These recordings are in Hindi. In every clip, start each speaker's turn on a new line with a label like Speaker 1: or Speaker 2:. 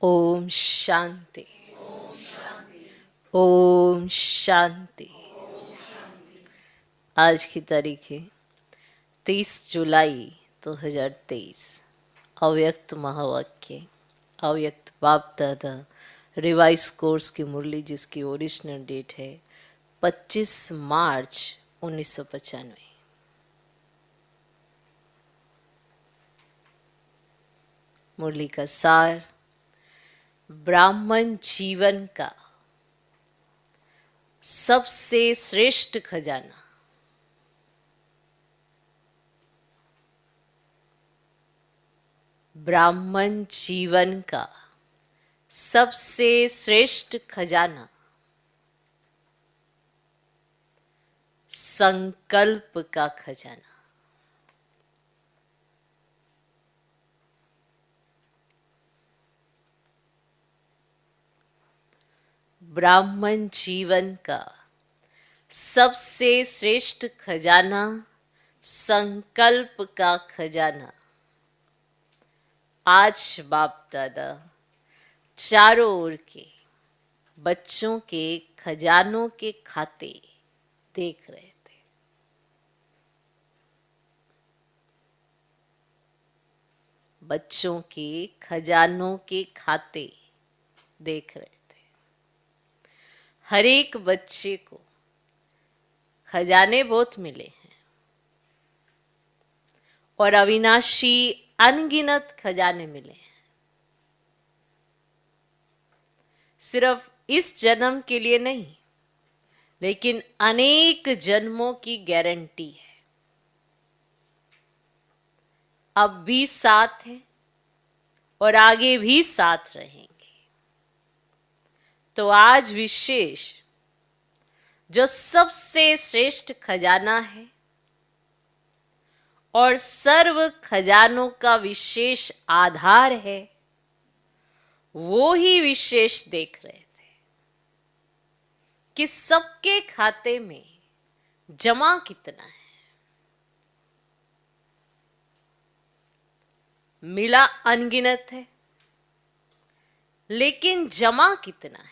Speaker 1: ओम शांति। ओम शांति। आज की तारीख है 30 जुलाई 2023। अव्यक्त महावाक्य, अव्यक्त बाप दादा रिवाइज कोर्स की मुरली, जिसकी ओरिजिनल डेट है 25 मार्च 1995। मुरली का सार, ब्राह्मण जीवन का सबसे श्रेष्ठ खजाना ब्राह्मण जीवन का सबसे श्रेष्ठ खजाना संकल्प का खजाना। ब्राह्मण जीवन का सबसे श्रेष्ठ खजाना संकल्प का खजाना। आज बाप दादा चारों ओर के बच्चों के खजानों के खाते देख रहे थे। बच्चों के खजानों के खाते देख रहे थे। हर एक बच्चे को खजाने बहुत मिले हैं और अविनाशी अनगिनत खजाने मिले हैं। सिर्फ इस जन्म के लिए नहीं, लेकिन अनेक जन्मों की गारंटी है। अब भी साथ हैं और आगे भी साथ रहेंगे। तो आज विशेष जो सबसे श्रेष्ठ खजाना है और सर्व खजानों का विशेष आधार है, वो ही विशेष देख रहे थे कि सबके खाते में जमा कितना है। मिला अनगिनत है, लेकिन जमा कितना है।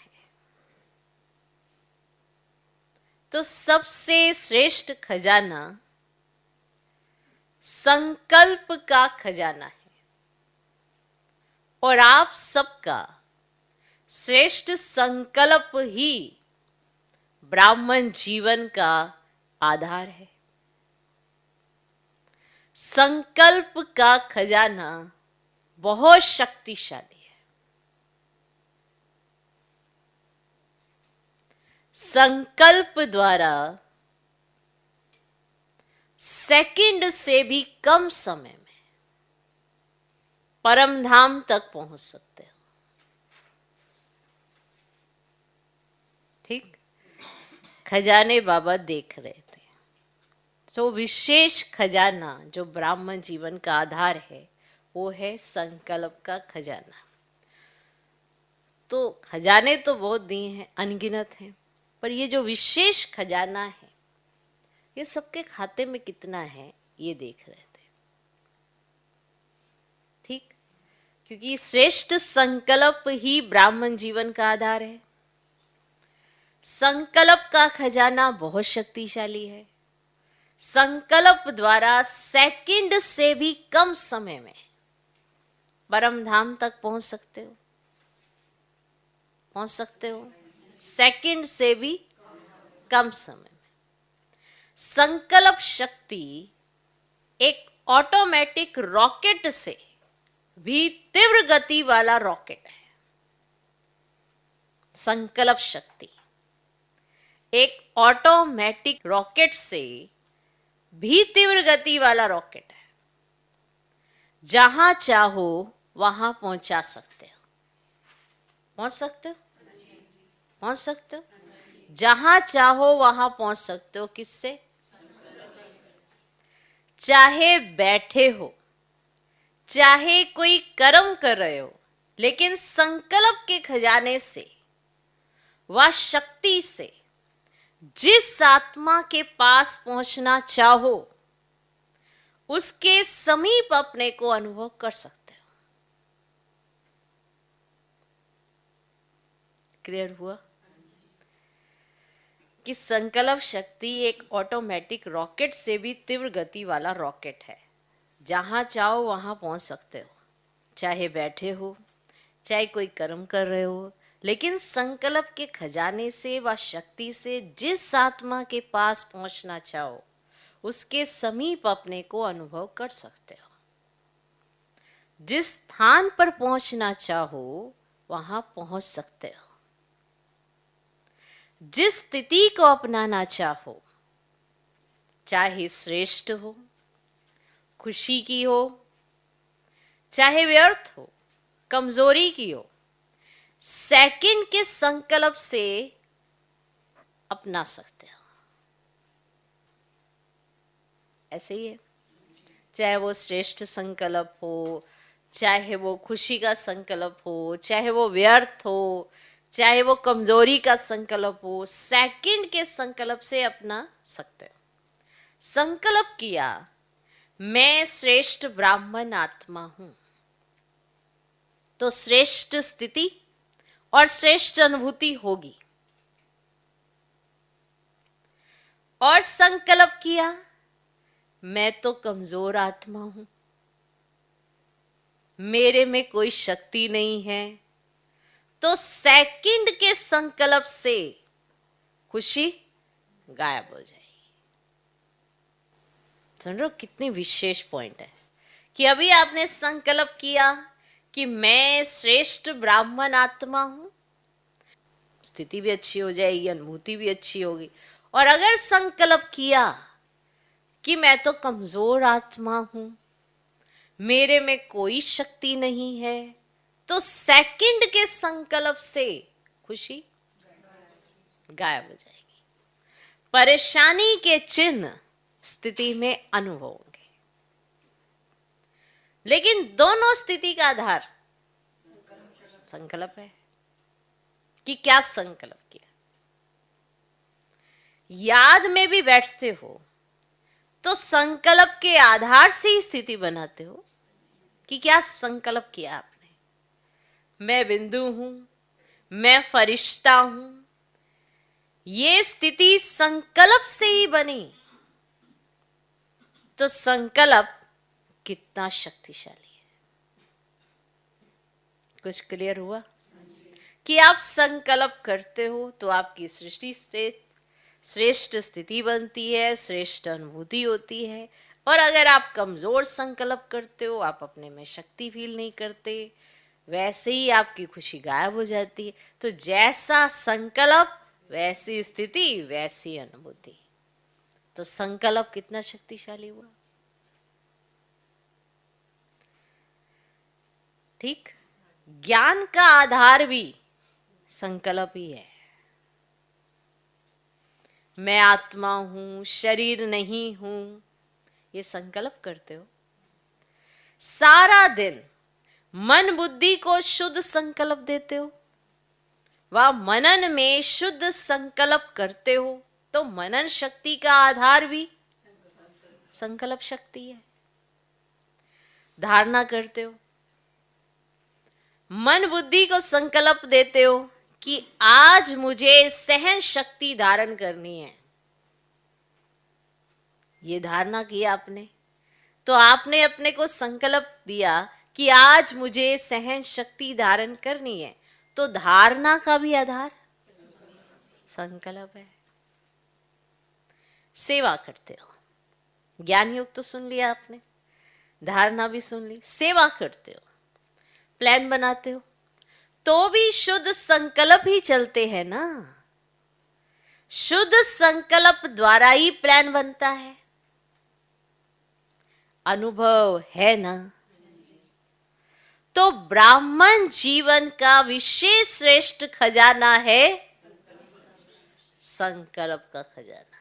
Speaker 1: तो सबसे श्रेष्ठ खजाना संकल्प का खजाना है और आप सबका श्रेष्ठ संकल्प ही ब्राह्मण जीवन का आधार है। संकल्प का खजाना बहुत शक्तिशाली है। संकल्प द्वारा सेकंड से भी कम समय में परम धाम तक पहुंच सकते हो। ठीक, खजाने बाबा देख रहे थे। तो विशेष खजाना जो ब्राह्मण जीवन का आधार है, वो है संकल्प का खजाना। तो खजाने तो बहुत दिए हैं, अनगिनत हैं, पर ये जो विशेष खजाना है, ये सबके खाते में कितना है ये देख रहे थे। ठीक, क्योंकि श्रेष्ठ संकल्प ही ब्राह्मण जीवन का आधार है। संकल्प का खजाना बहुत शक्तिशाली है। संकल्प द्वारा सेकंड से भी कम समय में परम धाम तक पहुंच सकते हो। पहुंच सकते हो सेकंड से भी कम समय में। संकल्प शक्ति एक ऑटोमेटिक रॉकेट से भी तीव्र गति वाला रॉकेट है। संकल्प शक्ति एक ऑटोमेटिक रॉकेट से भी तीव्र गति वाला रॉकेट है। जहां चाहो वहां पहुंचा सकते हो। पहुंच सकते हो, पहुंच सकते हो, जहां चाहो वहां पहुंच सकते हो। किससे? चाहे बैठे हो, चाहे कोई कर्म कर रहे हो, लेकिन संकल्प के खजाने से, वह शक्ति से जिस आत्मा के पास पहुंचना चाहो, उसके समीप अपने को अनुभव कर सकते हो। क्लियर हुआ कि संकल्प शक्ति एक ऑटोमेटिक रॉकेट से भी तीव्र गति वाला रॉकेट है। जहां चाहो वहां पहुंच सकते हो, चाहे बैठे हो, चाहे कोई कर्म कर रहे हो, लेकिन संकल्प के खजाने से व शक्ति से जिस आत्मा के पास पहुंचना चाहो उसके समीप अपने को अनुभव कर सकते हो। जिस स्थान पर पहुंचना चाहो वहां पहुंच सकते हो। जिस स्थिति को अपनाना चाहो, चाहे श्रेष्ठ हो, खुशी की हो, चाहे व्यर्थ हो, कमजोरी की हो, सेकंड के संकल्प से अपना सकते हो। ऐसे ही है, चाहे वो श्रेष्ठ संकल्प हो, चाहे वो खुशी का संकल्प हो, चाहे वो व्यर्थ हो, चाहे वो कमजोरी का संकल्प हो, सेकंड के संकल्प से अपना सकते हो। संकल्प किया मैं श्रेष्ठ ब्राह्मण आत्मा हूं, तो श्रेष्ठ स्थिति और श्रेष्ठ अनुभूति होगी। और संकल्प किया मैं तो कमजोर आत्मा हूं, मेरे में कोई शक्ति नहीं है, तो सेकंड के संकल्प से खुशी गायब हो जाएगी। सुन रहे हो कितनी विशेष पॉइंट है कि अभी आपने संकल्प किया कि मैं श्रेष्ठ ब्राह्मण आत्मा हूं, स्थिति भी अच्छी हो जाएगी, अनुभूति भी अच्छी होगी। और अगर संकल्प किया कि मैं तो कमजोर आत्मा हूं, मेरे में कोई शक्ति नहीं है, तो सेकंड के संकल्प से खुशी गायब हो जाएगी। परेशानी के चिन्ह स्थिति में अनुभव होंगे, लेकिन दोनों स्थिति का आधार संकल्प है कि क्या संकल्प किया। याद में भी बैठते हो तो संकल्प के आधार से ही स्थिति बनाते हो कि क्या संकल्प किया आपने। मैं बिंदु हूं, मैं फरिश्ता हूं, ये स्थिति संकल्प से ही बनी, तो संकल्प कितना शक्तिशाली है। कुछ क्लियर हुआ कि आप संकल्प करते हो तो आपकी सृष्टि से श्रेष्ठ स्थिति बनती है, श्रेष्ठ अनुभूति होती है। और अगर आप कमजोर संकल्प करते हो, आप अपने में शक्ति फील नहीं करते, वैसे ही आपकी खुशी गायब हो जाती है। तो जैसा संकल्प वैसी स्थिति वैसी अनुभूति। तो संकल्प कितना शक्तिशाली हुआ। ठीक, ज्ञान का आधार भी संकल्प ही है। मैं आत्मा हूं, शरीर नहीं हूं, ये संकल्प करते हो। सारा दिन मन बुद्धि को शुद्ध संकल्प देते हो, वह मनन में शुद्ध संकल्प करते हो, तो मनन शक्ति का आधार भी संकल्प शक्ति है। धारणा करते हो, मन बुद्धि को संकल्प देते हो कि आज मुझे सहन शक्ति धारण करनी है। ये धारणा किया आपने, तो आपने अपने को संकल्प दिया कि आज मुझे सहन शक्ति धारण करनी है। तो धारणा का भी आधार संकल्प है। सेवा करते हो, ज्ञान योग तो सुन लिया आपने, धारणा भी सुन ली, सेवा करते हो, प्लान बनाते हो, तो भी शुद्ध संकल्प ही चलते हैं ना। शुद्ध संकल्प द्वारा ही प्लान बनता है। अनुभव है ना। तो ब्राह्मण जीवन का विशेष श्रेष्ठ खजाना है संकल्प का खजाना।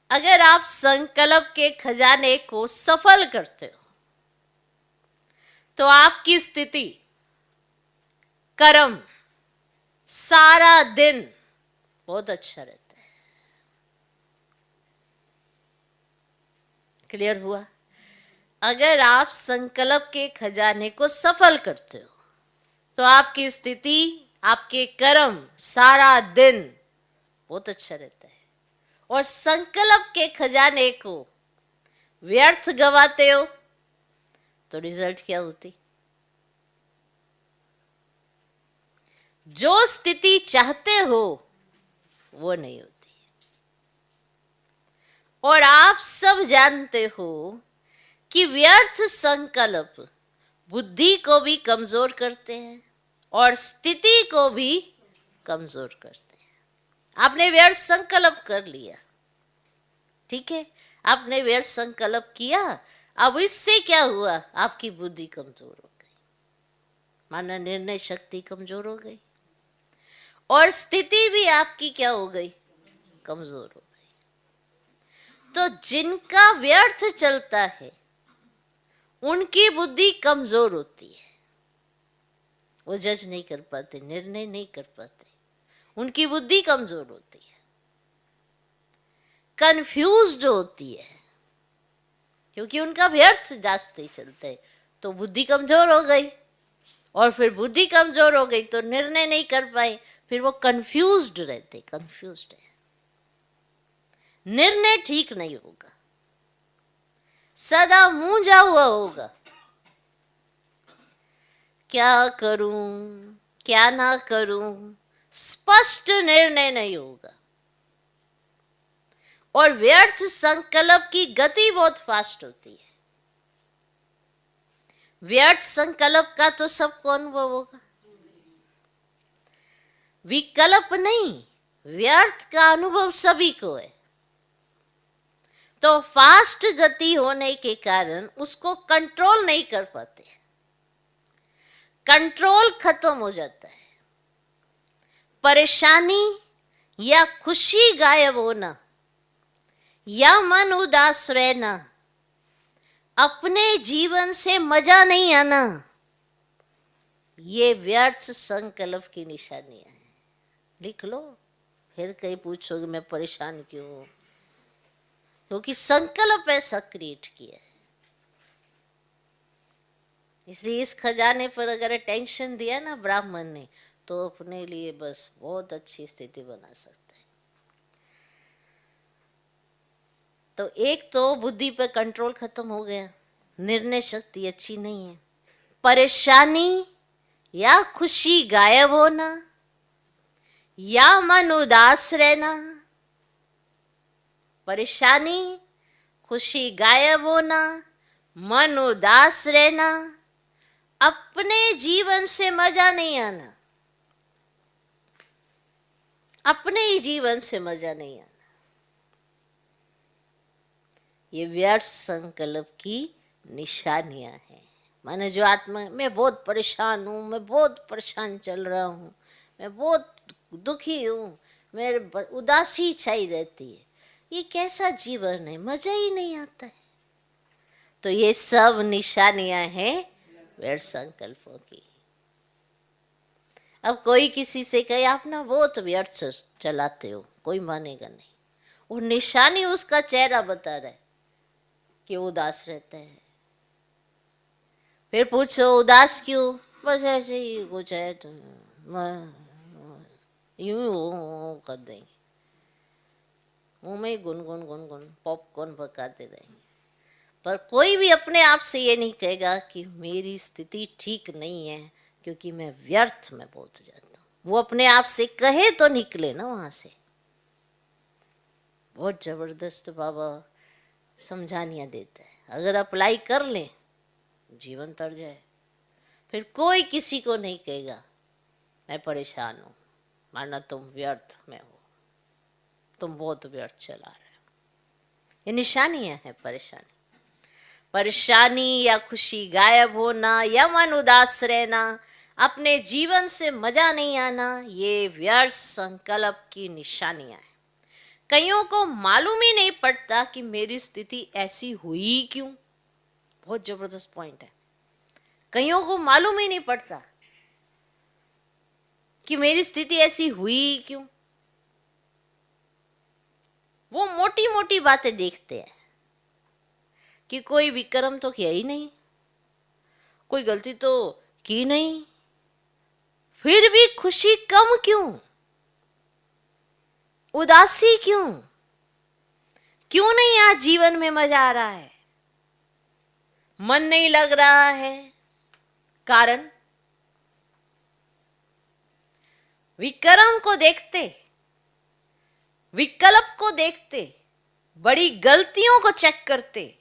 Speaker 1: अगर आप संकल्प के खजाने को सफल करते हो तो आपकी स्थिति, कर्म, सारा दिन बहुत अच्छा रहता है। क्लियर हुआ। अगर आप संकल्प के खजाने को सफल करते हो तो आपकी स्थिति, आपके कर्म सारा दिन बहुत अच्छा रहता है, और संकल्प के खजाने को व्यर्थ गवाते हो तो रिजल्ट क्या होती? जो स्थिति चाहते हो वो नहीं होती। और आप सब जानते हो कि व्यर्थ संकल्प बुद्धि को भी कमजोर करते हैं और स्थिति को भी कमजोर करते हैं। आपने व्यर्थ संकल्प कर लिया, ठीक है, आपने व्यर्थ संकल्प किया, अब इससे क्या हुआ? आपकी बुद्धि कमजोर हो गई, माना निर्णय शक्ति कमजोर हो गई, और स्थिति भी आपकी क्या हो गई? कमजोर हो गई। तो जिनका व्यर्थ चलता है उनकी बुद्धि कमजोर होती है, वो जज नहीं कर पाते, निर्णय नहीं कर पाते, उनकी बुद्धि कमजोर होती है, कंफ्यूज्ड होती है, क्योंकि उनका व्यर्थ जास्ती चलता है, तो बुद्धि कमजोर हो गई, और फिर बुद्धि कमजोर हो गई तो निर्णय नहीं कर पाए, फिर वो कंफ्यूज्ड रहते, कंफ्यूज्ड है, निर्णय ठीक नहीं होगा, सदा मूंझा हुआ होगा, क्या करूं क्या ना करूं, स्पष्ट निर्णय नहीं होगा। और व्यर्थ संकल्प की गति बहुत फास्ट होती है। व्यर्थ संकल्प का तो सबको अनुभव होगा, विकल्प नहीं, व्यर्थ का अनुभव सभी को है। तो फास्ट गति होने के कारण उसको कंट्रोल नहीं कर पाते, कंट्रोल खत्म हो जाता है। परेशानी या खुशी गायब होना या मन उदास रहना, अपने जीवन से मजा नहीं आना, ये व्यर्थ संकल्प की निशानियां हैं। लिख लो, फिर कहीं पूछोगे मैं परेशान क्यों हूं, क्योंकि संकल्प ऐसा क्रिएट किया है। इसलिए इस खजाने पर अगर टेंशन दिया ना ब्राह्मण ने, तो अपने लिए बस बहुत अच्छी स्थिति बना सकता है। तो एक तो बुद्धि पर कंट्रोल खत्म हो गया, निर्णय शक्ति अच्छी नहीं है। परेशानी या खुशी गायब होना या मन उदास रहना, परेशानी, खुशी गायब होना, मन उदास रहना, अपने जीवन से मजा नहीं आना, अपने ही जीवन से मजा नहीं आना, ये व्यर्थ संकल्प की निशानियां हैं। माने जो आत्मा, मैं बहुत परेशान हूँ, मैं बहुत परेशान चल रहा हूँ, मैं बहुत दुखी हूँ, मेरे उदासी छाई रहती है, ये कैसा जीवन है, मजा ही नहीं आता है। तो ये सब निशानियां हैं व्यर्थ संकल्पों की। अब कोई किसी से कहे आप ना बहुत व्यर्थ चलाते हो, कोई मानेगा नहीं, वो निशानी उसका चेहरा बता रहा है कि उदास रहता है। फिर पूछो उदास क्यों? बस ऐसे ही कुछ है, तो यूं कर देंगे, मुंह में गुनगुन गुनगुन पॉपकॉर्न पकाते रहेंगे। पर कोई भी अपने आप से ये नहीं कहेगा कि मेरी स्थिति ठीक नहीं है, क्योंकि मैं व्यर्थ में पहुंच जाता हूँ। वो अपने आप से कहे तो निकले ना वहां से। बहुत जबरदस्त बाबा समझानियाँ देता है, अगर अप्लाई कर लें जीवन तर जाए। फिर कोई किसी को नहीं कहेगा मैं परेशान हूँ, माना तुम व्यर्थ में हो, तुम बहुत व्यर्थ चला रहे हो। ये निशानियां हैं परेशानी। परेशानी या खुशी गायब होना या मन उदास रहना, अपने जीवन से मजा नहीं आना, ये व्यर्थ संकल्प की निशानियां हैं। कईयों को मालूम ही नहीं पड़ता कि मेरी स्थिति ऐसी हुई क्यों। बहुत जबरदस्त पॉइंट है। कईयों को मालूम ही नहीं पड़ता कि मेरी स्थिति ऐसी हुई क्यों। वो मोटी मोटी बातें देखते हैं कि कोई विक्रम तो किया ही नहीं, कोई गलती तो की नहीं, फिर भी खुशी कम क्यों, उदासी क्यों, क्यों नहीं आज जीवन में मजा आ रहा है, मन नहीं लग रहा है? कारण विक्रम को देखते, विकल्प को देखते, बड़ी गलतियों को चेक करते,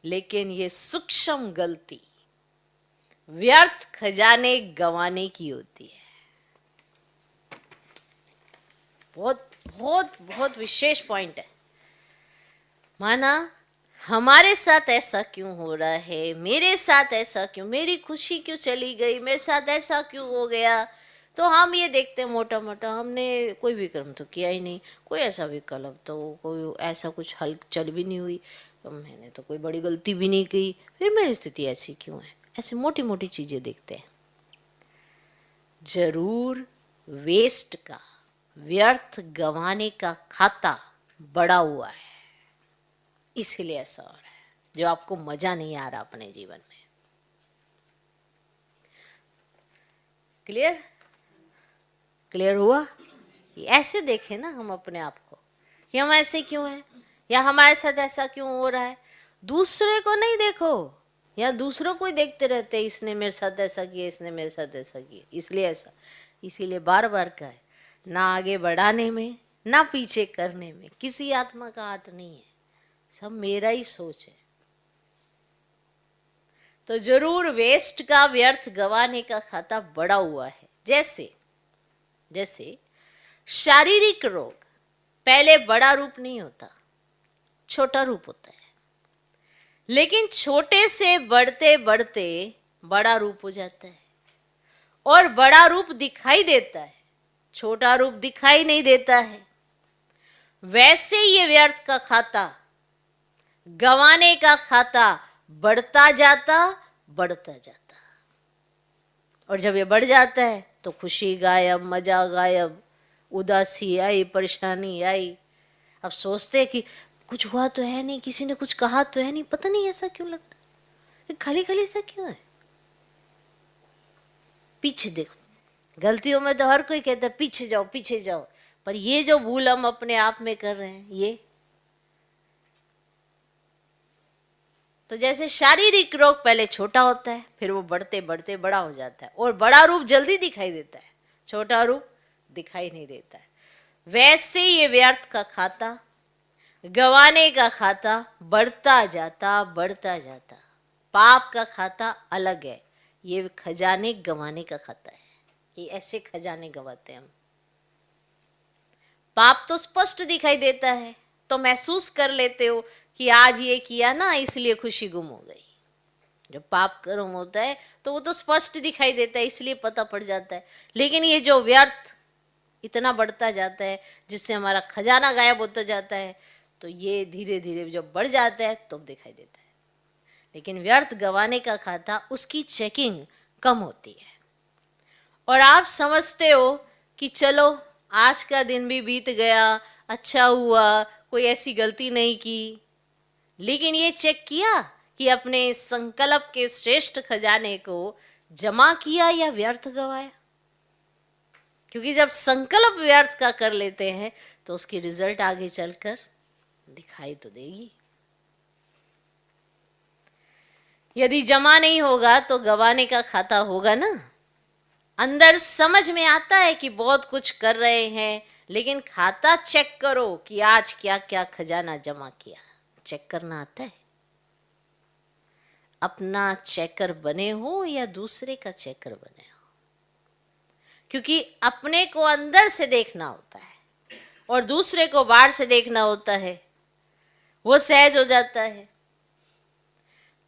Speaker 1: लेकिन ये सूक्ष्म गलती व्यर्थ खजाने गंवाने की होती है। बहुत बहुत बहुत विशेष पॉइंट है। माना हमारे साथ ऐसा क्यों हो रहा है, मेरे साथ ऐसा क्यों, मेरी खुशी क्यों चली गई, मेरे साथ ऐसा क्यों हो गया, तो हम ये देखते हैं मोटा मोटा, हमने कोई विक्रम तो किया ही नहीं, कोई ऐसा विकल्प तो, कोई ऐसा कुछ हल चल भी नहीं हुई, तो मैंने तो कोई बड़ी गलती भी नहीं की, फिर मेरी स्थिति ऐसी क्यों है, ऐसी मोटी मोटी चीज़ें देखते हैं। जरूर वेस्ट का, व्यर्थ गंवाने का खाता बड़ा हुआ है, इसीलिए ऐसा हो रहा है, जो आपको मजा नहीं आ रहा अपने जीवन में। क्लियर क्लियर हुआ? ऐसे देखें ना हम अपने आप को कि हम ऐसे क्यों हैं, या हमारे साथ ऐसा क्यों हो रहा है। दूसरे को नहीं देखो, या दूसरों को ही देखते रहते, इसने मेरे साथ ऐसा किया, इसने मेरे साथ ऐसा किया, इसलिए ऐसा। इसीलिए बार बार का है, ना आगे बढ़ाने में ना पीछे करने में किसी आत्मा का हाथ नहीं है, सब मेरा ही सोच है। तो जरूर वेस्ट का, व्यर्थ गंवाने का खाता बड़ा हुआ है। जैसे जैसे शारीरिक रोग पहले बड़ा रूप नहीं होता, छोटा रूप होता है, लेकिन छोटे से बढ़ते बढ़ते बड़ा रूप हो जाता है, और बड़ा रूप दिखाई देता है, छोटा रूप दिखाई नहीं देता है। वैसे ये व्यर्थ का खाता, गंवाने का खाता बढ़ता जाता बढ़ता जाता, और जब ये बढ़ जाता है तो खुशी गायब, मजा गायब, उदासी आई, परेशानी आई। अब सोचते हैं कि कुछ हुआ तो है नहीं, किसी ने कुछ कहा तो है नहीं, पता नहीं ऐसा क्यों लगता है, खाली खाली ऐसा क्यों है। पीछे देखो, गलतियों में तो हर कोई कहता है पीछे जाओ पीछे जाओ, पर ये जो भूल हम अपने आप में कर रहे हैं, ये तो जैसे शारीरिक रोग पहले छोटा होता है, फिर वो बढ़ते बढ़ते बड़ा हो जाता है, और बड़ा रूप जल्दी दिखाई देता है, छोटा रूप दिखाई नहीं देता है। वैसे ये व्यर्थ का खाता, गंवाने का खाता बढ़ता जाता बढ़ता जाता। पाप का खाता अलग है, ये खजाने गंवाने का खाता है, कि ऐसे खजाने गंवाते हैं हम। पाप तो स्पष्ट दिखाई देता है, तो महसूस कर लेते हो कि आज ये किया ना इसलिए खुशी गुम हो गई। जब पाप कर्म होता है तो वो तो स्पष्ट दिखाई देता है, इसलिए पता पड़ जाता है। लेकिन ये जो व्यर्थ इतना बढ़ता जाता है, जिससे हमारा खजाना गायब होता जाता है, तो ये धीरे धीरे जब बढ़ जाता है तब दिखाई देता है। लेकिन व्यर्थ गंवाने का खाता, उसकी चेकिंग कम होती है, और आप समझते हो कि चलो आज का दिन भी बीत गया, अच्छा हुआ, कोई ऐसी गलती नहीं की। लेकिन ये चेक किया कि अपने संकल्प के श्रेष्ठ खजाने को जमा किया या व्यर्थ गवाया। क्योंकि जब संकल्प व्यर्थ का कर लेते हैं तो उसकी रिजल्ट आगे चलकर दिखाई तो देगी। यदि जमा नहीं होगा तो गंवाने का खाता होगा ना। अंदर समझ में आता है कि बहुत कुछ कर रहे हैं, लेकिन खाता चेक करो कि आज क्या क्या खजाना जमा किया, चेक करना आता है। अपना चेकर बने हो या दूसरे का चेकर बने हो, क्योंकि अपने को अंदर से देखना होता है और दूसरे को बाहर से देखना होता है, वो सहज हो जाता है।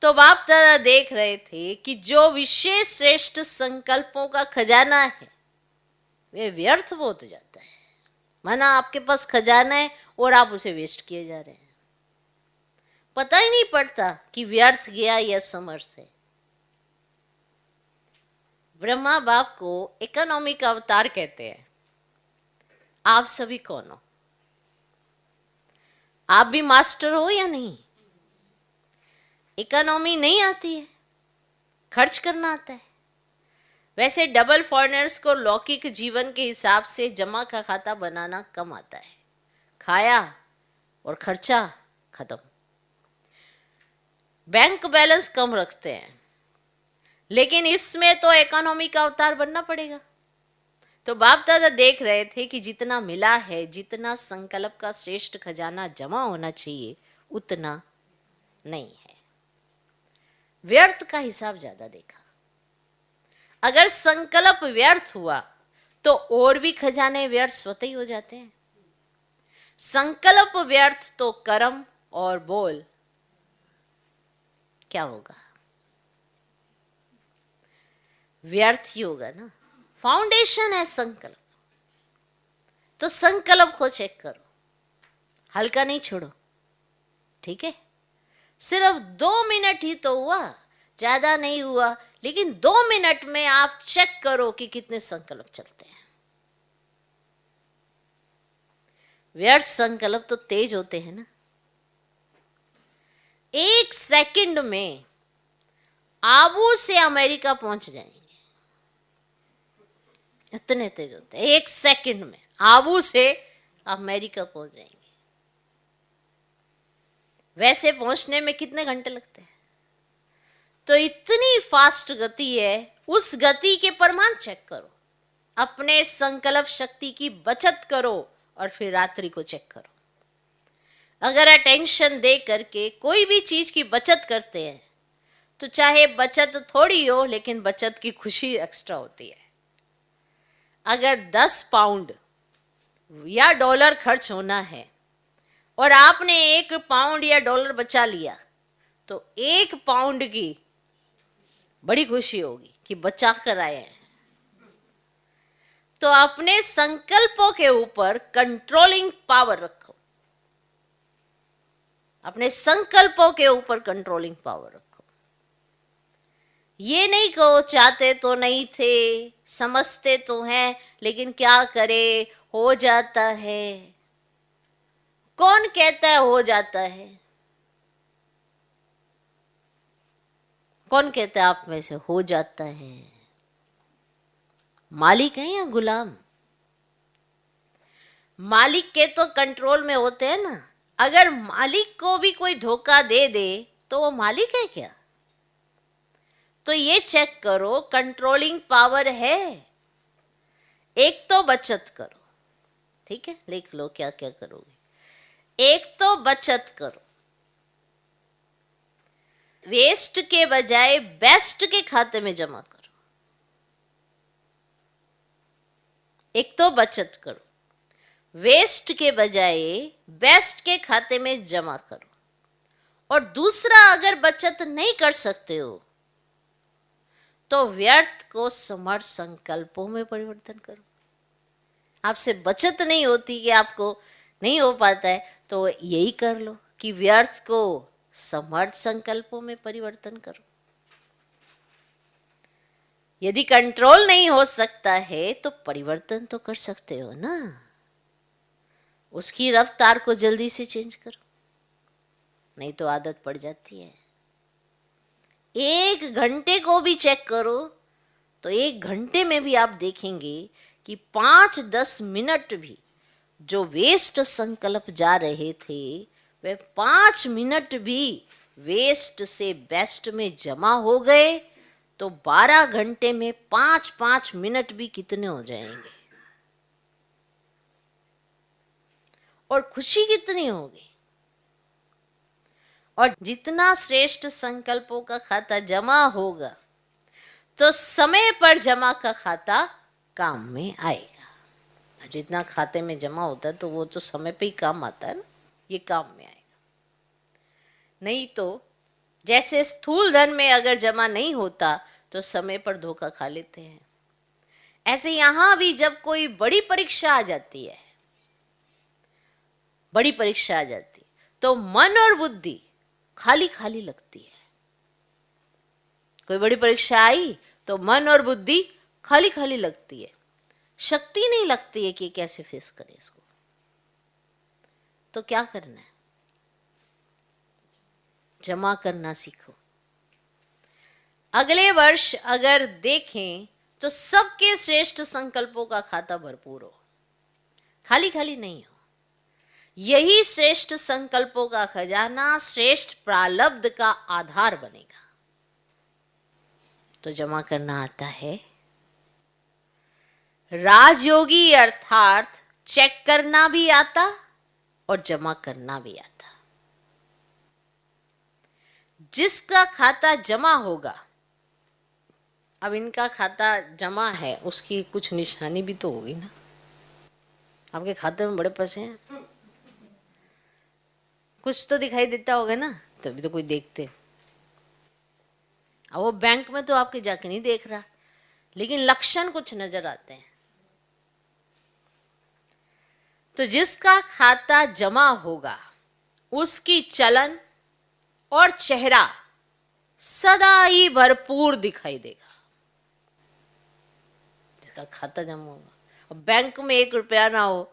Speaker 1: तो बाप दादा देख रहे थे कि जो विशेष श्रेष्ठ संकल्पों का खजाना है वे व्यर्थ होता जाता है। माना आपके पास खजाना है और आप उसे वेस्ट किए जा रहे हैं, पता ही नहीं पड़ता कि व्यर्थ गया या समर्थ है। ब्रह्मा बाप को इकोनॉमी का अवतार कहते हैं। आप सभी कौन हो? आप भी मास्टर हो या नहीं? इकोनॉमी नहीं आती है, खर्च करना आता है, वैसे डबल फॉरेनर्स को लौकिक जीवन के हिसाब से जमा का खाता बनाना कम आता है, खाया और खर्चा खत्म, बैंक बैलेंस कम रखते हैं, लेकिन इसमें तो इकोनॉमी का अवतार बनना पड़ेगा। तो बाप दादा देख रहे थे कि जितना मिला है, जितना संकल्प का श्रेष्ठ खजाना जमा होना चाहिए, उतना नहीं है, व्यर्थ का हिसाब ज्यादा देखा। अगर संकल्प व्यर्थ हुआ तो और भी खजाने व्यर्थ स्वतः ही हो जाते हैं। संकल्प व्यर्थ तो कर्म और बोल क्या होगा, व्यर्थ ही होगा ना। फाउंडेशन है संकल्प, तो संकल्प को चेक करो, हल्का नहीं छोड़ो, ठीक है। सिर्फ 2 मिनट ही तो हुआ, ज्यादा नहीं हुआ, लेकिन 2 मिनट में आप चेक करो कि कितने संकल्प चलते हैं। व्यर्थ संकल्प तो तेज होते हैं ना, 1 सेकंड में आबू से अमेरिका पहुंच जाएंगे, इतने तेज होते हैं। 1 सेकंड में आबू से अमेरिका पहुंच जाएंगे। वैसे पहुंचने में कितने घंटे लगते हैं? तो इतनी फास्ट गति है। उस गति के प्रमाण चेक करो, अपने संकल्प शक्ति की बचत करो और फिर रात्रि को चेक करो। अगर अटेंशन दे करके कोई भी चीज की बचत करते हैं तो चाहे बचत थोड़ी हो, लेकिन बचत की खुशी एक्स्ट्रा होती है। अगर 10 पाउंड या डॉलर खर्च होना है और आपने 1 पाउंड या डॉलर बचा लिया, तो 1 पाउंड की बड़ी खुशी होगी कि बचा कर आए हैं। तो अपने संकल्पों के ऊपर कंट्रोलिंग पावर रखो, अपने संकल्पों के ऊपर कंट्रोलिंग पावर रखो। ये नहीं कहो चाहते तो नहीं थे, समझते तो हैं, लेकिन क्या करे, हो जाता है। कौन कहता है हो जाता है? कौन कहता है आप में से हो जाता है? मालिक है या गुलाम? मालिक के तो कंट्रोल में होते हैं ना। अगर मालिक को भी कोई धोखा दे दे तो वो मालिक है क्या? तो ये चेक करो, कंट्रोलिंग पावर है। एक तो बचत करो, ठीक है, लिख लो क्या क्या करोगे। एक तो बचत करो, वेस्ट के बजाय बेस्ट के खाते में जमा करो। एक तो बचत करो, वेस्ट के बजाय बेस्ट के खाते में जमा करो। और दूसरा, अगर बचत नहीं कर सकते हो तो व्यर्थ को समर्थ संकल्पों में परिवर्तन करो। आपसे बचत नहीं होती कि आपको नहीं हो पाता है, तो यही कर लो कि व्यर्थ को समर्थ संकल्पों में परिवर्तन करो। यदि कंट्रोल नहीं हो सकता है तो परिवर्तन तो कर सकते हो ना, उसकी रफ्तार को जल्दी से चेंज करो, नहीं तो आदत पड़ जाती है। 1 घंटे को भी चेक करो तो 1 घंटे में भी आप देखेंगे कि 5-10 मिनट भी जो वेस्ट संकल्प जा रहे थे, वे 5 मिनट भी वेस्ट से बेस्ट में जमा हो गए, तो 12 घंटे में 5-5 मिनट भी कितने हो जाएंगे, और खुशी कितनी होगी। और जितना श्रेष्ठ संकल्पों का खाता जमा होगा तो समय पर जमा का खाता काम में आएगा। जितना खाते में जमा होता है तो वो तो समय पे ही काम आता है ना, ये काम में आएगा। नहीं तो जैसे स्थूल धन में अगर जमा नहीं होता तो समय पर धोखा खा लेते हैं, ऐसे यहां भी जब कोई बड़ी परीक्षा आ जाती है, बड़ी परीक्षा आ जाती है, तो मन और बुद्धि खाली खाली लगती है। कोई बड़ी परीक्षा आई तो मन और बुद्धि खाली खाली लगती है, शक्ति नहीं लगती है कि कैसे फेस करें इसको। तो क्या करना है? जमा करना सीखो। अगले वर्ष अगर देखें तो सबके श्रेष्ठ संकल्पों का खाता भरपूर हो, खाली खाली नहीं हो। यही श्रेष्ठ संकल्पों का खजाना श्रेष्ठ प्रारब्ध का आधार बनेगा। तो जमा करना आता है। राजयोगी अर्थात चेक करना भी आता और जमा करना भी आता। जिसका खाता जमा होगा, अब इनका खाता जमा है, उसकी कुछ निशानी भी तो होगी ना। आपके खाते में बड़े पैसे हैं, कुछ तो दिखाई देता होगा ना, तभी तो कोई देखते। अब वो बैंक में तो आपके जाके नहीं देख रहा, लेकिन लक्षण कुछ नजर आते हैं। तो जिसका खाता जमा होगा उसकी चलन और चेहरा सदा ही भरपूर दिखाई देगा। जिसका खाता जमा होगा, और बैंक में 1 रुपया ना हो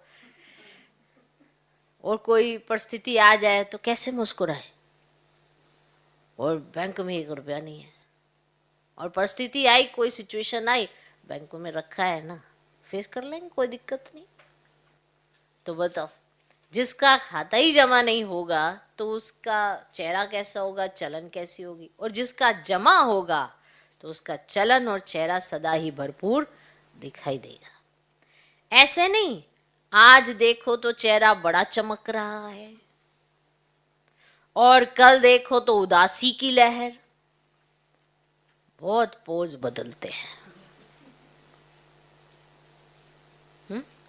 Speaker 1: और कोई परिस्थिति आ जाए तो कैसे मुस्कुराए, और बैंक में 1 रुपया नहीं है, और परिस्थिति आई, कोई सिचुएशन आई, बैंक में रखा है ना, फेस कर लेंगे, कोई दिक्कत नहीं। तो बताओ, जिसका खाता ही जमा नहीं होगा तो उसका चेहरा कैसा होगा, चलन कैसी होगी। और जिसका जमा होगा तो उसका चलन और चेहरा सदा ही भरपूर दिखाई देगा। ऐसे नहीं आज देखो तो चेहरा बड़ा चमक रहा है और कल देखो तो उदासी की लहर। बहुत पोज बदलते हैं।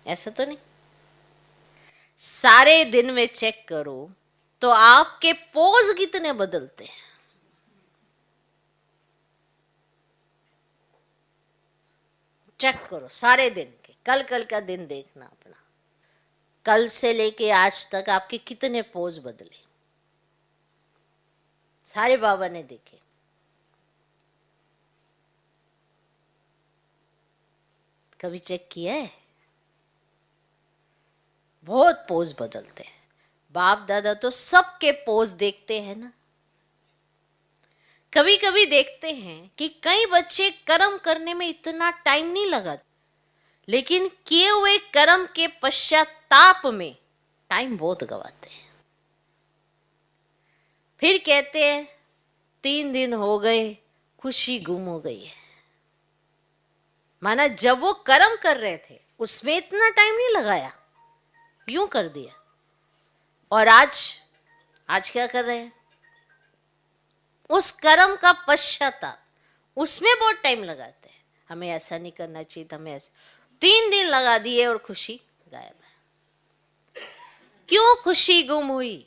Speaker 1: ऐसा तो नहीं। सारे दिन में चेक करो तो आपके पोज कितने बदलते हैं। चेक करो सारे दिन के, कल कल का दिन देखना अपना, कल से लेके आज तक आपके कितने पोज बदले। सारे बाबा ने देखे। कभी चेक किया है? बहुत पोज बदलते हैं। बाप दादा तो सबके पोज देखते हैं ना। कभी कभी देखते हैं कि कई बच्चे कर्म करने में इतना टाइम नहीं लगा, लेकिन किए हुए कर्म के पश्चाताप में टाइम बहुत गवाते हैं। फिर कहते हैं 3 दिन हो गए, खुशी गुम हो गई है। माना जब वो कर्म कर रहे थे उसमें इतना टाइम नहीं लगाया, यूं कर दिया। और आज क्या कर रहे हैं? उस कर्म का पश्चाताप, उसमें बहुत टाइम लगाते हैं। हमें ऐसा नहीं करना चाहिए था, हमें ऐसा। 3 दिन लगा दिए और खुशी गायब है। क्यों खुशी गुम हुई?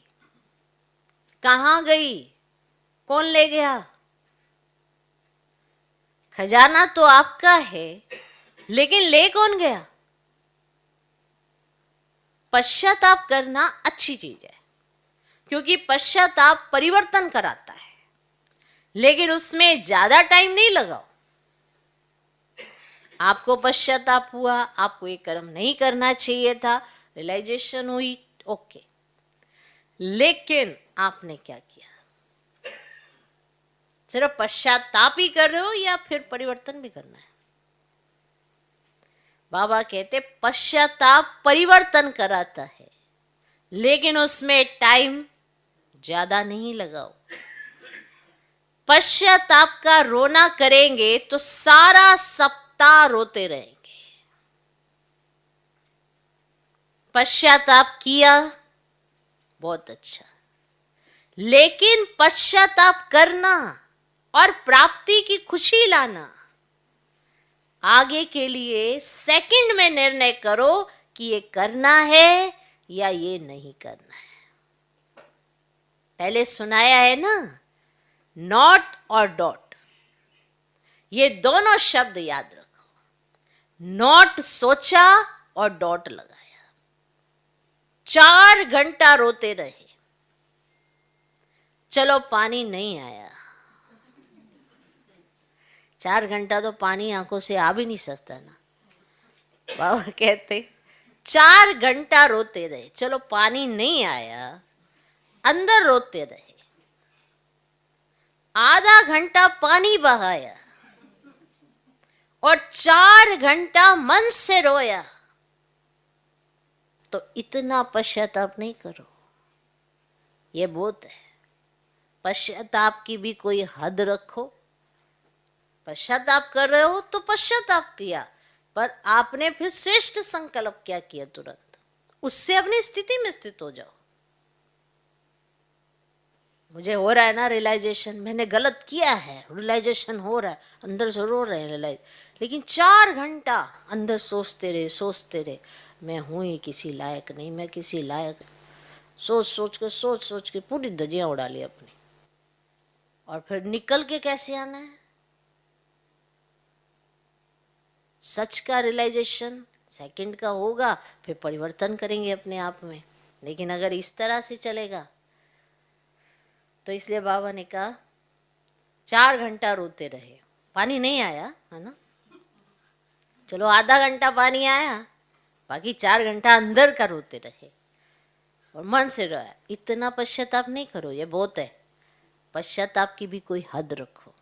Speaker 1: कहां गई? कौन ले गया? खजाना तो आपका है, लेकिन ले कौन गया? पश्चाताप करना अच्छी चीज है, क्योंकि पश्चाताप परिवर्तन कराता है, लेकिन उसमें ज्यादा टाइम नहीं लगाओ। आपको पश्चाताप हुआ, आपको ये कर्म नहीं करना चाहिए था, रियलाइजेशन हुई, ओके। लेकिन आपने क्या किया? सिर्फ पश्चाताप ही कर रहे हो या फिर परिवर्तन भी करना है? बाबा कहते पश्चाताप परिवर्तन कराता है, लेकिन उसमें टाइम ज्यादा नहीं लगाओ। पश्चाताप का रोना करेंगे तो सारा सप्ताह रोते रहेंगे। पश्चाताप किया, बहुत अच्छा, लेकिन पश्चाताप करना और प्राप्ति की खुशी लाना, आगे के लिए सेकंड में निर्णय करो कि ये करना है या ये नहीं करना है। पहले सुनाया है ना, नॉट और डॉट, ये दोनों शब्द याद रखो। नॉट सोचा और डॉट लगाया। 4 घंटा रोते रहे, चलो पानी नहीं आया। 4 घंटा तो पानी आंखों से आ भी नहीं सकता ना। बाबा कहते 4 घंटा रोते रहे, चलो पानी नहीं आया, अंदर रोते रहे। आधा घंटा पानी बहाया और 4 घंटा मन से रोया, तो इतना पश्चाताप नहीं करो, ये बहुत है। पश्चाताप की भी कोई हद रखो। पश्चाताप कर रहे हो तो पश्चाताप किया, पर आपने फिर श्रेष्ठ संकल्प क्या किया, तुरंत उससे अपनी स्थिति में स्थित हो जाओ। मुझे हो रहा है ना रियलाइजेशन, मैंने गलत किया है, रियलाइजेशन हो रहा है, अंदर से रो रहे हैं रियलाइज, लेकिन 4 घंटा अंदर सोचते रहे, मैं हूं ही किसी लायक नहीं, मैं किसी लायक, सोच सोच के पूरी धज्जियां उड़ा ली अपनी। और फिर निकल के कैसे आना है? सच का रियलाइजेशन सेकंड का होगा, फिर परिवर्तन करेंगे अपने आप में। लेकिन अगर इस तरह से चलेगा, तो इसलिए बाबा ने कहा 4 घंटा रोते रहे, पानी नहीं आया है ना, चलो आधा घंटा पानी आया, बाकी 4 घंटा अंदर का रोते रहे और मन से रोया। इतना पश्चाताप नहीं करो, ये बहुत है। पश्चाताप की भी कोई हद रखो,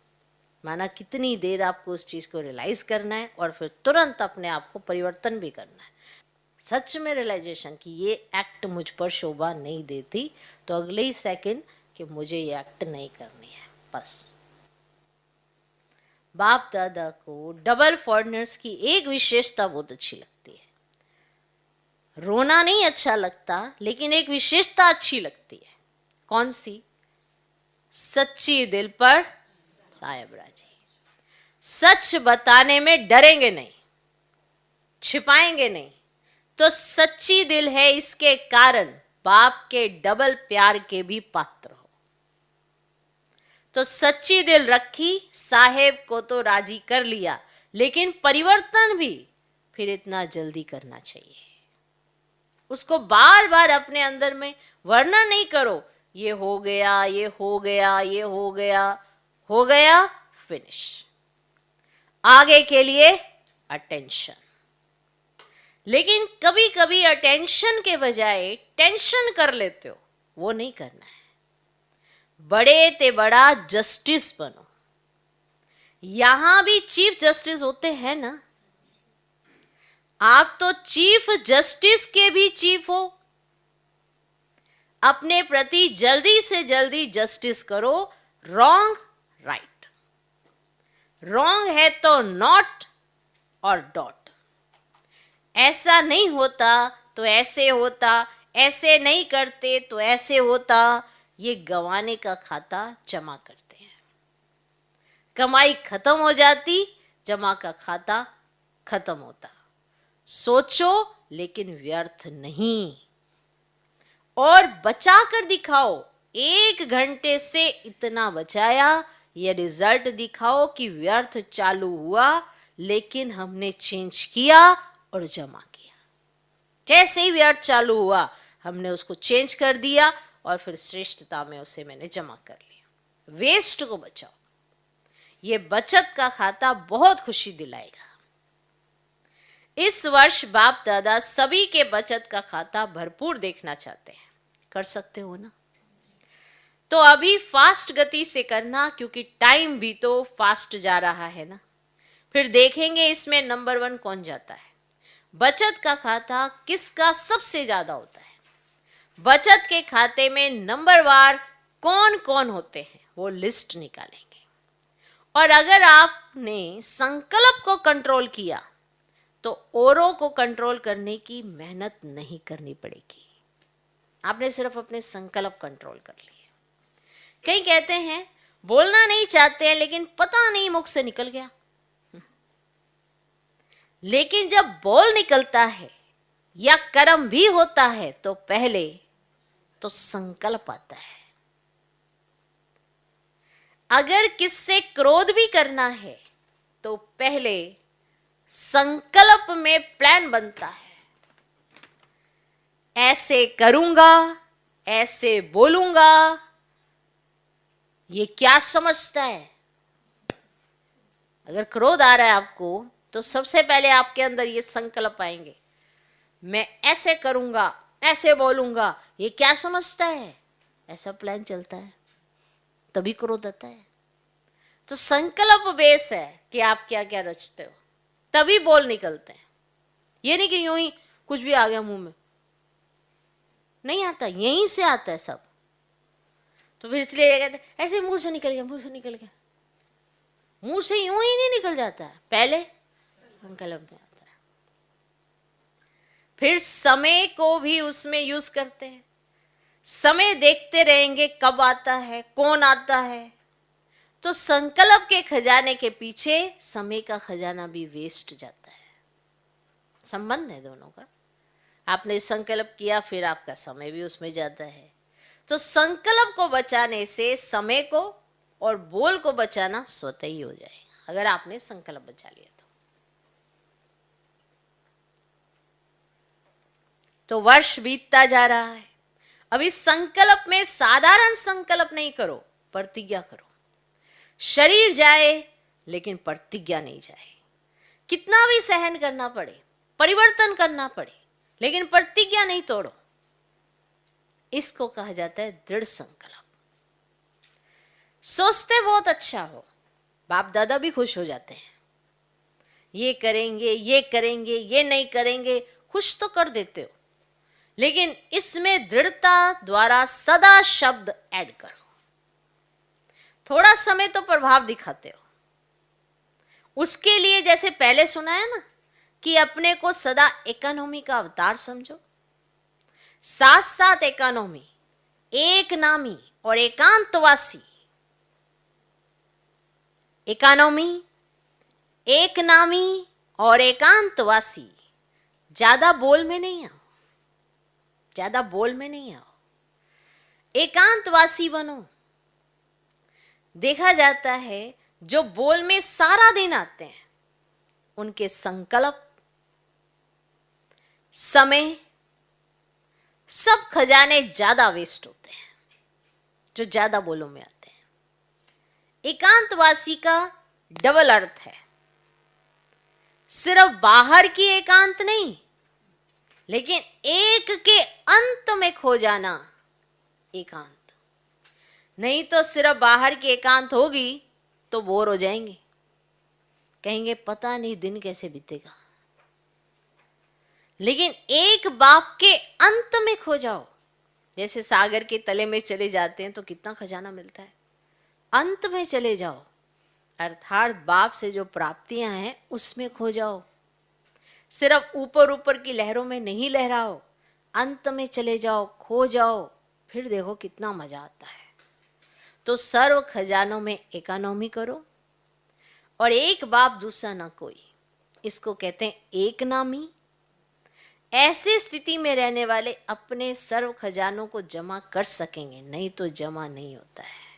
Speaker 1: माना कितनी देर आपको उस चीज को रियलाइज करना है और फिर तुरंत अपने आप को परिवर्तन भी करना है। सच में रियलाइजेशन कि ये एक्ट मुझ पर शोभा नहीं देती, तो अगले ही सेकंड कि मुझे ये एक्ट नहीं करनी है, बस। बाप दादा को डबल फॉरनर्स की एक विशेषता बहुत अच्छी लगती है। रोना नहीं अच्छा लगता, लेकिन एक विशेषता अच्छी लगती है। कौन सी? सच्ची दिल पर साहेब राजी। सच बताने में डरेंगे नहीं, छिपाएंगे नहीं, तो सच्ची दिल है, इसके कारण बाप के डबल प्यार के भी पात्र हो। तो सच्ची दिल रखी, साहेब को तो राजी कर लिया, लेकिन परिवर्तन भी फिर इतना जल्दी करना चाहिए। उसको बार बार अपने अंदर में वर्णन नहीं करो, ये हो गया, ये हो गया, ये हो गया, हो गया, फिनिश। आगे के लिए अटेंशन। लेकिन कभी कभी अटेंशन के बजाय टेंशन कर लेते हो, वो नहीं करना है। बड़े ते बड़ा जस्टिस बनो। यहां भी चीफ जस्टिस होते हैं ना, आप तो चीफ जस्टिस के भी चीफ हो। अपने प्रति जल्दी से जल्दी जस्टिस करो। रॉन्ग राइट, रॉन्ग है तो नॉट और डॉट। ऐसा नहीं होता तो ऐसे होता, ऐसे नहीं करते तो ऐसे होता, ये गंवाने का खाता जमा करते हैं। कमाई खत्म हो जाती, जमा का खाता खत्म होता। सोचो लेकिन व्यर्थ नहीं, और बचा कर दिखाओ। 1 घंटे से इतना बचाया, ये रिजल्ट दिखाओ कि व्यर्थ चालू हुआ, लेकिन हमने चेंज किया और जमा किया। जैसे ही व्यर्थ चालू हुआ, हमने उसको चेंज कर दिया और फिर श्रेष्ठता में उसे मैंने जमा कर लिया। वेस्ट को बचाओ। ये बचत का खाता बहुत खुशी दिलाएगा। इस वर्ष बाप दादा सभी के बचत का खाता भरपूर देखना चाहते हैं। कर सकते हो ना? तो अभी फास्ट गति से करना, क्योंकि टाइम भी तो फास्ट जा रहा है ना। फिर देखेंगे इसमें नंबर 1 कौन जाता है। बचत का खाता किसका सबसे ज्यादा होता है? बचत के खाते में नंबरवार कौन कौन होते हैं, वो लिस्ट निकालेंगे। और अगर आपने संकल्प को कंट्रोल किया, तो औरों को कंट्रोल करने की मेहनत नहीं करनी पड़ेगी। आपने सिर्फ अपने संकल्प कंट्रोल कर लिए। कई कहते हैं बोलना नहीं चाहते हैं, लेकिन पता नहीं मुख से निकल गया। लेकिन जब बोल निकलता है या कर्म भी होता है, तो पहले तो संकल्प आता है। अगर किससे क्रोध भी करना है, तो पहले संकल्प में प्लान बनता है। ऐसे करूंगा, ऐसे बोलूंगा। ये क्या समझता है? अगर क्रोध आ रहा है आपको, तो सबसे पहले आपके अंदर ये संकल्प आएंगे, मैं ऐसे करूंगा, ऐसे बोलूंगा। ये क्या समझता है? ऐसा प्लान चलता है, तभी क्रोध आता है। तो संकल्प बेस है कि आप क्या क्या रचते हो। तभी बोल निकलते हैं। ये नहीं कि यूं ही कुछ भी आ गया मुंह में, नहीं आता, यहीं से आता है सब। तो फिर इसलिए कहते हैं ऐसे मुंह से निकल गया, मुंह से निकल गया। मुंह से यूं ही नहीं निकल जाता है, पहले संकल्प में आता है। फिर समय को भी उसमें यूज करते हैं। समय देखते रहेंगे कब आता है, कौन आता है। तो संकल्प के खजाने के पीछे समय का खजाना भी वेस्ट जाता है। संबंध है दोनों का। आपने संकल्प किया, फिर आपका समय भी उसमें जाता है। तो संकल्प को बचाने से समय को और बोल को बचाना स्वतः ही हो जाएगा, अगर आपने संकल्प बचा लिया तो वर्ष बीतता जा रहा है। अब इस संकल्प में साधारण संकल्प नहीं करो, प्रतिज्ञा करो। शरीर जाए लेकिन प्रतिज्ञा नहीं जाए। कितना भी सहन करना पड़े, परिवर्तन करना पड़े, लेकिन प्रतिज्ञा नहीं तोड़ो। इसको कहा जाता है दृढ़ संकल्प। सोचते बहुत अच्छा हो, बाप दादा भी खुश हो जाते हैं। ये करेंगे, ये करेंगे, ये नहीं करेंगे, खुश तो कर देते हो, लेकिन इसमें दृढ़ता द्वारा सदा शब्द ऐड करो। थोड़ा समय तो प्रभाव दिखाते हो। उसके लिए जैसे पहले सुना है ना कि अपने को सदा इकोनॉमी का अवतार समझो। साथ साथ इकोनॉमी, एक नामी और एकांतवासी। इकोनॉमी, एक नामी और एकांतवासी। ज्यादा बोल में नहीं आओ, ज्यादा बोल में नहीं आओ, एकांतवासी बनो। देखा जाता है जो बोल में सारा दिन आते हैं उनके संकल्प, समय, सब खजाने ज्यादा वेस्ट होते हैं जो ज्यादा बोलों में आते हैं। एकांतवासी का डबल अर्थ है, सिर्फ बाहर की एकांत नहीं, लेकिन एक के अंत में खो जाना एकांत। नहीं तो सिर्फ बाहर की एकांत होगी तो बोर हो जाएंगे, कहेंगे पता नहीं दिन कैसे बीतेगा। लेकिन एक बाप के अंत में खो जाओ, जैसे सागर के तले में चले जाते हैं तो कितना खजाना मिलता है। अंत में चले जाओ, अर्थात बाप से जो प्राप्तियां हैं उसमें खो जाओ। सिर्फ ऊपर ऊपर की लहरों में नहीं लहराओ, अंत में चले जाओ, खो जाओ, फिर देखो कितना मजा आता है। तो सर्व खजानों में इकोनॉमी करो, और एक बाप दूसरा ना कोई, इसको कहते हैं एक नामी। ऐसी स्थिति में रहने वाले अपने सर्व खजानों को जमा कर सकेंगे, नहीं तो जमा नहीं होता है।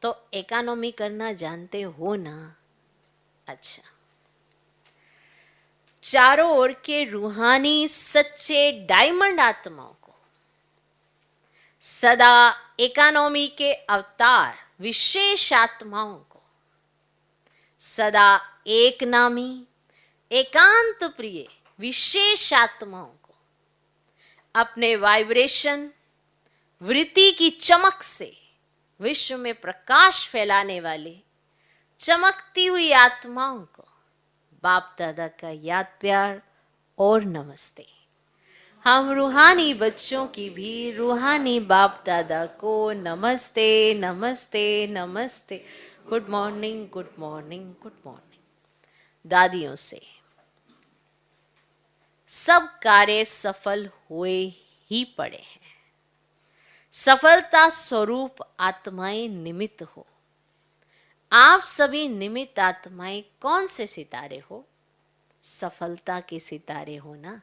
Speaker 1: तो इकोनॉमी करना जानते हो ना? अच्छा, चारों ओर के रूहानी सच्चे डायमंड आत्माओं को सदा इकोनॉमी के अवतार विशेष आत्माओं को सदा एक नामी एकांत प्रिय विशेष आत्माओं को अपने वाइब्रेशन वृत्ति की चमक से विश्व में प्रकाश फैलाने वाले चमकती हुई आत्माओं को बाप दादा का याद प्यार और नमस्ते। हम रूहानी बच्चों की भी रूहानी बाप दादा को नमस्ते नमस्ते नमस्ते। Good morning, good morning, good morning. दादियों से सब कार्य सफल हुए ही पड़े हैं। सफलता स्वरूप आत्माएं निमित्त हो। आप सभी निमित्त आत्माएं कौन से सितारे हो? सफलता के सितारे हो ना।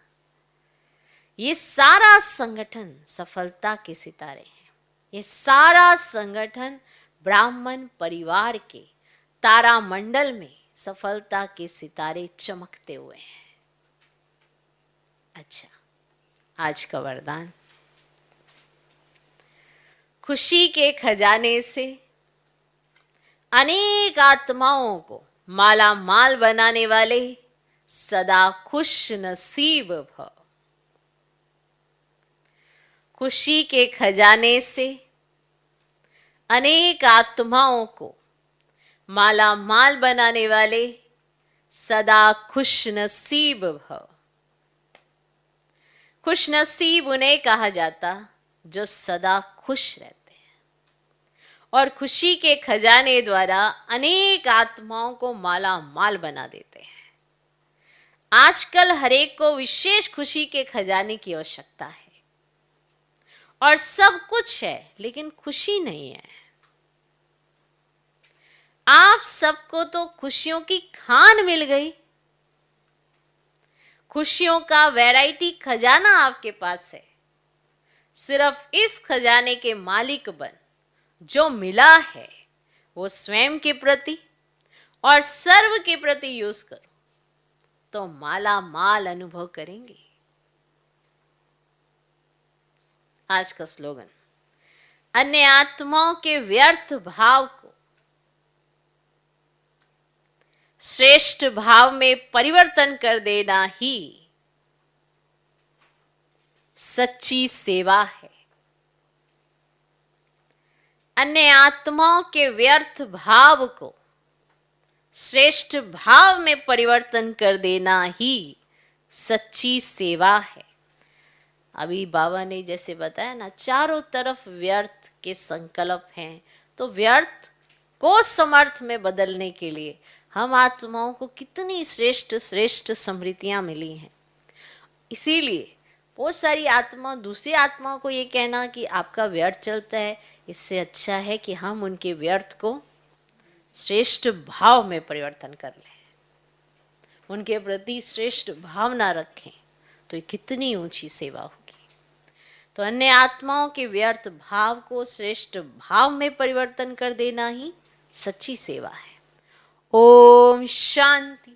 Speaker 1: ये सारा संगठन सफलता के सितारे हैं। ये सारा संगठन ब्राह्मण परिवार के तारामंडल में सफलता के सितारे चमकते हुए हैं। अच्छा, आज का वरदान, खुशी के खजाने से अनेक आत्माओं को माला माल बनाने वाले सदा खुश नसीब भव। खुशी के खजाने से अनेक आत्माओं को माला माल बनाने वाले सदा खुश नसीब भव। खुश नसीब उन्हें कहा जाता जो सदा खुश रहते हैं और खुशी के खजाने द्वारा अनेक आत्माओं को माला माल बना देते हैं। आजकल हरेक को विशेष खुशी के खजाने की आवश्यकता है और सब कुछ है लेकिन खुशी नहीं है। आप सबको तो खुशियों की खान मिल गई, खुशियों का वैरायटी खजाना आपके पास है। सिर्फ इस खजाने के मालिक बन जो मिला है वो स्वयं के प्रति और सर्व के प्रति यूज करो तो माला माल अनुभव करेंगे। आज का स्लोगन, अन्य आत्माओं के व्यर्थ भाव को श्रेष्ठ भाव में परिवर्तन कर देना ही सच्ची सेवा है। अन्य आत्माओं के व्यर्थ भाव को श्रेष्ठ भाव में परिवर्तन कर देना ही सच्ची सेवा है। अभी बाबा ने जैसे बताया ना, चारों तरफ व्यर्थ के संकल्प हैं, तो व्यर्थ को समर्थ में बदलने के लिए हम आत्माओं को कितनी श्रेष्ठ श्रेष्ठ समृद्धियां मिली हैं। इसीलिए बहुत सारी आत्मा दूसरी आत्माओं को ये कहना कि आपका व्यर्थ चलता है, इससे अच्छा है कि हम उनके व्यर्थ को श्रेष्ठ भाव में परिवर्तन कर लें, उनके प्रति श्रेष्ठ भावना रखें, तो ये कितनी ऊंची सेवा होगी। तो अन्य आत्माओं के व्यर्थ भाव को श्रेष्ठ भाव में परिवर्तन कर देना ही सच्ची सेवा है। ओम शांति।